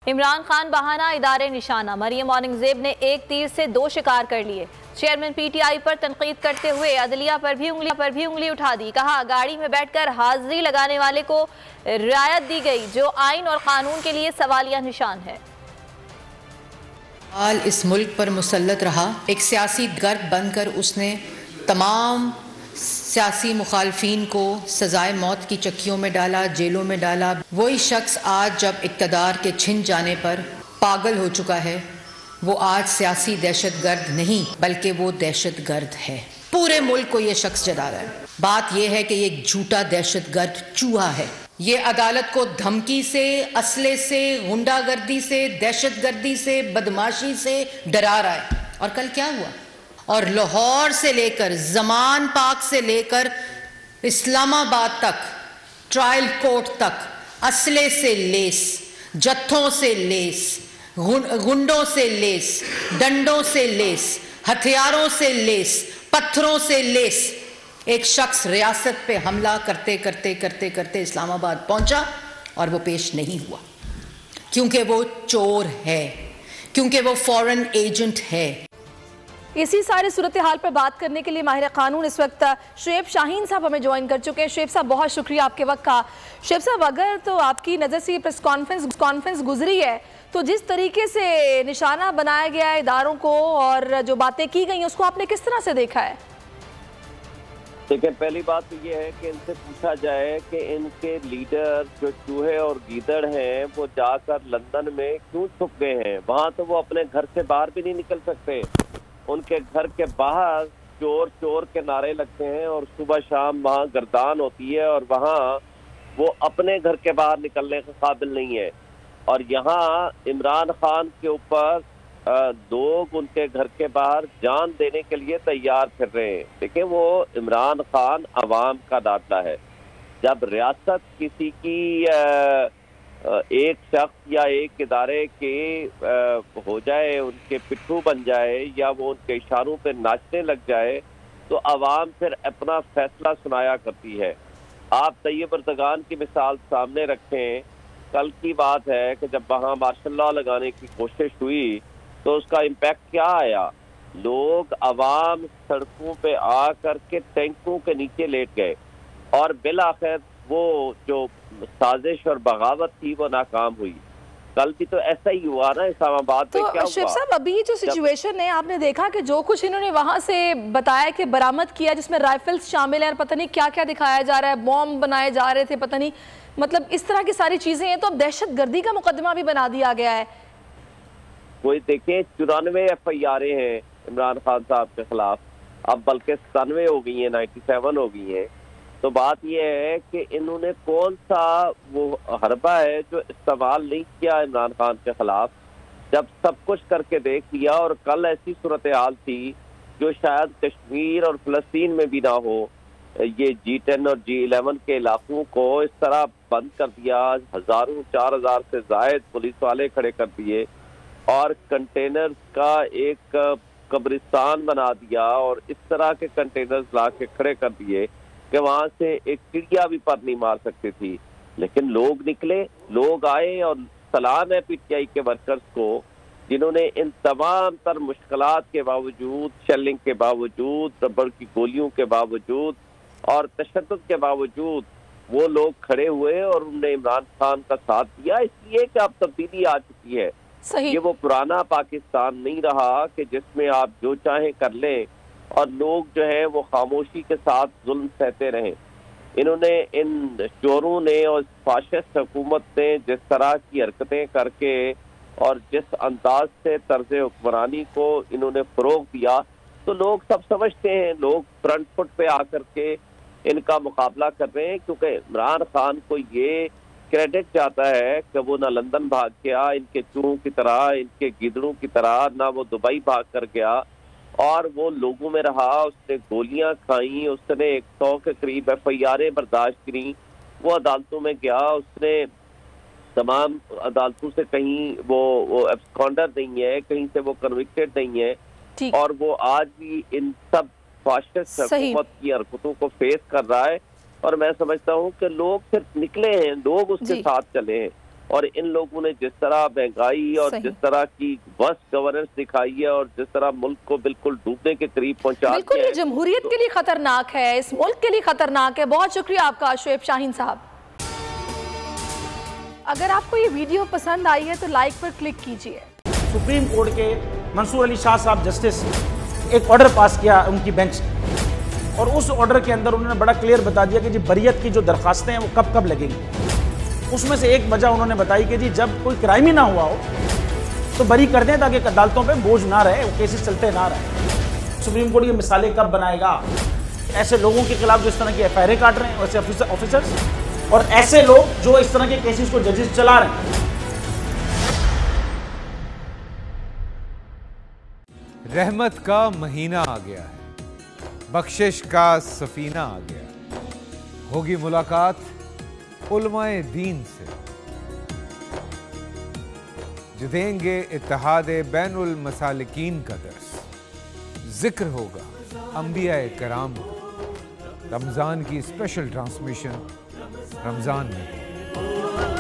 इमरान खान बहाना इदारे निशाना। मरियम औरंगजेब ने एक तीर से दो शिकार कर लिए। चेयरमैन पीटीआई पर तनकीद करते हुए अदलिया पर भी उंगली उठा दी। कहा गाड़ी में बैठकर हाजिरी लगाने वाले को रियायत दी गई जो आइन और कानून के लिए सवालिया निशान है। हाल इस मुल्क पर मुसल्लत रहा, एक सियासी गर्द बनकर उसने तमाम सियासी मुखालफीन को सजाए मौत की चक्कियों में डाला, जेलों में डाला। वही शख्स आज जब इक़्तिदार के छिन जाने पर पागल हो चुका है, वो आज सियासी दहशत गर्द नहीं बल्कि वो दहशत गर्द है। पूरे मुल्क को ये शख्स जला रहा है। बात यह है कि ये एक झूठा दहशत गर्द चूहा है। ये अदालत को धमकी से, असले से, गुंडागर्दी से, दहशत गर्दी से, बदमाशी से डरा रहा है। और कल क्या हुआ? और लाहौर से लेकर जमान पाक से लेकर इस्लामाबाद तक, ट्रायल कोर्ट तक असले से लेस, जत्थों से लेस, गुंडों से लेस, डंडों से लेस, हथियारों से लेस, पत्थरों से लेस एक शख्स रियासत पे हमला करते करते करते करते इस्लामाबाद पहुंचा और वो पेश नहीं हुआ, क्योंकि वो चोर है, क्योंकि वो फॉरेन एजेंट है। इसी सारी सूरत हाल पर बात करने के लिए माहिर कानून इस वक्त शुएब शाहीन साहब हमें ज्वाइन कर चुके हैं। शुएब साहब, बहुत शुक्रिया आपके वक्त का। शुएब साहब, अगर तो आपकी नज़र से ये प्रेस कॉन्फ्रेंस गुजरी है तो जिस तरीके से निशाना बनाया गया है इदारों को और जो बातें की गई हैं उसको आपने किस तरह से देखा है? देखिए, पहली बात तो ये है कि इनसे पूछा जाए कि इनके लीडर जो चूहे और गीदड़ हैं वो जाकर लंदन में क्यों छुप गए हैं। वहाँ तो वो अपने घर से बाहर भी नहीं निकल सकते। उनके घर के बाहर चोर चोर के नारे लगते हैं और सुबह शाम वहाँ गर्दान होती है और वहाँ वो अपने घर के बाहर निकलने के काबिल नहीं है। और यहाँ इमरान खान के ऊपर लोग उनके घर के बाहर जान देने के लिए तैयार फिर रहे हैं। देखिए, वो इमरान खान अवाम का दाता है। जब रियासत किसी की एक शख्स या एक इदारे के हो जाए, उनके पिट्ठू बन जाए या वो उनके इशारों पे नाचने लग जाए तो अवाम फिर अपना फैसला सुनाया करती है। आप तैयब अर्दगान की मिसाल सामने रखें। कल की बात है कि जब वहाँ मार्शल लॉ लगाने की कोशिश हुई तो उसका इम्पैक्ट क्या आया। लोग अवाम सड़कों पे आ करके टैंकों के नीचे लेट गए और बिल आखिर वो जो साजिश और बगावत थी वो नाकाम हुई। कल भी तो ऐसा ही हुआ ना इस्लामाबाद में। क्या शुएब साहब, अभी जो सिचुएशन है आपने देखा कि जो कुछ इन्होंने वहां से बताया कि बरामद किया जिसमें राइफल्स शामिल है और पता नहीं क्या क्या दिखाया जा रहा है, बॉम्ब बनाए जा रहे थे, पता नहीं, मतलब इस तरह की सारी चीजें हैं तो अब दहशत गर्दी का मुकदमा भी बना दिया गया है। कोई देखें 94 FIR हैं इमरान खान साहब के खिलाफ, अब बल्कि 97 हो गई हैं, 97 हो गई हैं। तो बात यह है कि इन्होंने कौन सा वो हरबा है जो इस्तेमाल नहीं किया इमरान खान के खिलाफ, जब सब कुछ करके देख लिया। और कल ऐसी सूरत हाल थी जो शायद कश्मीर और फ़लस्तीन में भी ना हो। ये G10 और G11 के इलाकों को इस तरह बंद कर दिया, हजारों 4000 से जायद पुलिस वाले खड़े कर दिए और कंटेनर का एक कब्रिस्तान बना दिया और इस तरह के कंटेनर्स ला के खड़े कर दिए कि वहां से एक चिड़िया भी पर नहीं मार सकती थी। लेकिन लोग निकले, लोग आए और सलाम है PTI के वर्कर्स को जिन्होंने इन तमाम तर मुश्किलात के बावजूद, शेलिंग के बावजूद, रबड़ की गोलियों के बावजूद और तशद्दुद के बावजूद वो लोग खड़े हुए और उन्होंने इमरान खान का साथ दिया। इसलिए कि अब तब्दीली आ चुकी है। सही। ये वो पुराना पाकिस्तान नहीं रहा कि जिसमें आप जो चाहें कर लें और लोग जो है वो खामोशी के साथ जुल्म सहते रहे। इन्होंने, इन चोरों ने और फाशिस्ट हुकूमत ने जिस तरह की हरकतें करके और जिस अंदाज से तर्ज हुक्मरानी को इन्होंने फरोग दिया तो लोग सब समझते हैं। लोग फ्रंट फुट पे आकर के इनका मुकाबला कर रहे हैं क्योंकि इमरान खान को ये क्रेडिट जाता है कि वो ना लंदन भाग गया इनके चूहों की तरह, इनके गिदड़ों की तरह, ना वो दुबई भाग कर गया और वो लोगों में रहा। उसने गोलियां खाई, उसने 100 के करीब FIR बर्दाश्त करी, वो अदालतों में गया, उसने तमाम अदालतों से कहीं वो एब्सकॉन्डर नहीं है, कहीं से वो कन्विक्टेड नहीं है और वो आज भी इन सब फाशिस्ट हुकूमत की हरकतों को फेस कर रहा है। और मैं समझता हूँ कि लोग सिर्फ निकले हैं, लोग उसके साथ चले हैं। और इन लोगों ने जिस तरह महंगाई और जिस तरह की वर्स्ट गवर्नेंस दिखाई है और जिस तरह मुल्क को बिल्कुल डूबने के करीब पहुंचा दिया, बिल्कुल ये जमहूरियत के लिए खतरनाक है, इस मुल्क के लिए खतरनाक है। बहुत शुक्रिया आपका शुएब शाहीन साहब। अगर आपको ये वीडियो पसंद आई है तो लाइक पर क्लिक कीजिए। सुप्रीम कोर्ट के मंसूर अली शाह साहब जस्टिस एक ऑर्डर पास किया उनकी बेंच, और उस ऑर्डर के अंदर उन्होंने बड़ा क्लियर बता दिया कि जी बरियत की जो दरखास्तें हैं वो कब कब लगेंगी। उसमें से एक वजह उन्होंने बताई कि जी जब कोई क्राइम ही ना हुआ हो तो बरी कर दें, ताकि अदालतों पे बोझ ना रहे, वो केसेस चलते ना रहे। सुप्रीम कोर्ट ये मिसालें कब बनाएगा ऐसे लोगों के खिलाफ जो इस तरह की एफआईआर काट रहे हैं, वैसे ऑफिसर्स, और ऐसे लोग जो इस तरह के केसेस को जजेस चला रहे हैं। रहमत का महीना आ गया है, बख्शिश का सफीना आ गया, होगी मुलाकात उलमाए दीन से, जो देंगे इत्तेहादे बैनुल मसालिकीन का दर्स, जिक्र होगा अंबियाए कराम का। रमजान की स्पेशल ट्रांसमिशन रमजान में।